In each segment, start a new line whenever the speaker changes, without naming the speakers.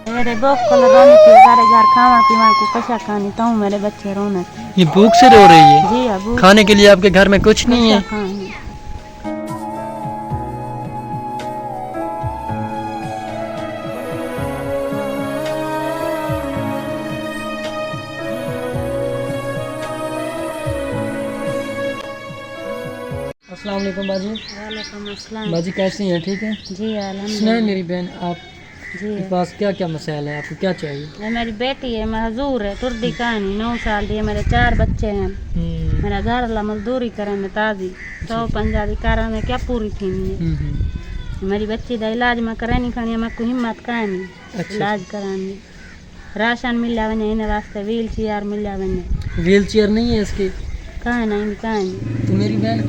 मेरे भूख को रोने के सारे घर खाना पीना को कशा खानी तो मेरे बच्चे रोने।
ये भूख से रो रही है?
जी हाँ, भूख
खाने के लिए आपके घर में कुछ नहीं है?
खानी।
अस्सलाम वालेकुम बाजी।
वालेकुम अस्सलाम।
बाजी कैसी हैं, ठीक है?
जी
सुनाए
अल्हम्दुलिल्लाह।
मेरी बहन, आप
जी
के पास क्या क्या मसाइल है, आपको क्या चाहिए?
ये मेरी बेटी है, महजूर है, तुर्दी कहानी 9 साल की है, मेरे 4 बच्चे हैं। मेरा घर वाला मजदूरी करे ताजी 150 दी कारण में क्या पूरी थी नहीं। मेरी बच्ची का इलाज में करे नहीं खानी, मैं को हिम्मत का नहीं
अच्छा।
इलाज करानी। राशन मिल जावे इन वास्ते, व्हील चेयर मिल जावे।
व्हील चेयर नहीं है इसकी?
कहाँ नहीं कहाँ नहीं।
तो मेरी बहन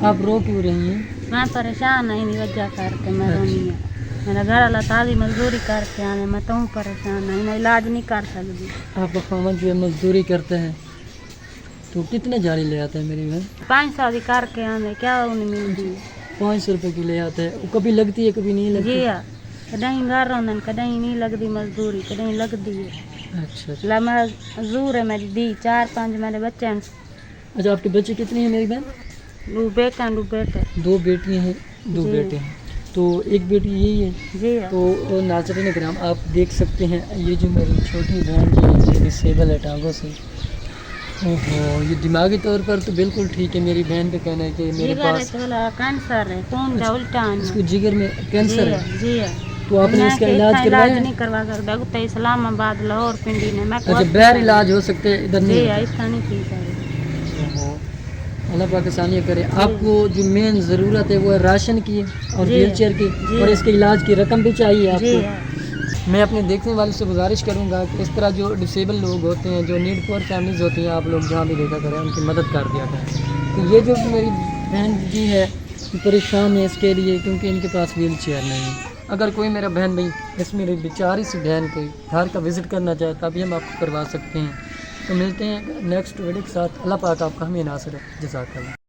आप रो क्यों रही हैं?
मैं परेशान है इन्हीं वजह करके मैं रोनी है। मेरा घर वाला ताजी मजदूरी करके आने, मैं तो परेशान है, इन्हें इलाज नहीं कर सकती।
आपका खामन जो है मजदूरी करते हैं तो कितने जारी ले आते हैं मेरी बहन?
500 दी करके आने क्या उन्हें मिलती है?
500 रुपये की ले आते हैं। वो कभी लगती है कभी नहीं लगती?
जी हाँ, कहीं घर रोंदन कहीं नहीं लगती मजदूरी, कहीं लगती है।
अच्छा अच्छा।
ला मजदूर है मेरी दी 4-5 मेरे बच्चे हैं।
अच्छा, आपके बच्चे कितने हैं मेरी बहन?
2 बेटे 2 बेटे।
2 बेटियां हैं, 2
जी।
बेटे हैं। तो एक बेटी यही है।
जी हाँ।
तो नाज़रीन किराम आप देख सकते हैं, ये जो मेरी छोटी बहन जो है ये डिसेबल है टांगों से। ओहो, ये दिमागी तौर पर तो बिल्कुल ठीक है। मेरी बहन का कहना है कि मेरे पास
कैंसर है, खून का उल्टा है।
इसको जिगर में कैंसर है।
जी है।
तो आपने इसका इलाज करवाया?
नहीं करवा सकता, उतना इस्लामाबाद लाहौर पिंडी ने मैं
अच्छा, बगैर इलाज हो सकते हैं, इधर नहीं
जी
होता?
ऐसा नहीं ठीक है।
ओहो, अल्लाह पाक आसानियाँ करे। आपको जो मेन ज़रूरत है वो है राशन की और व्हील चेयर की, और इसके इलाज की रकम भी चाहिए आपको। मैं अपने देखने वाले से गुजारिश करूंगा कि इस तरह जो डिसेबल लोग होते हैं, जो नीड पुअर फैमिलीज़ होती हैं, आप लोग जहाँ भी देखा करें उनकी मदद कर दिया करें। तो ये जो मेरी बहन जी है परेशान है इसके लिए, क्योंकि इनके पास व्हील चेयर नहीं है। अगर कोई मेरा बहन भाई इस मेरी बेचारी सी बहन को घर का विज़िट करना चाहे तभी हम आपको करवा सकते हैं। तो मिलते हैं नेक्स्ट वीडियो के साथ। अल्लाह पाक आपका हमें नासिर है। जज़ाकल्लाह।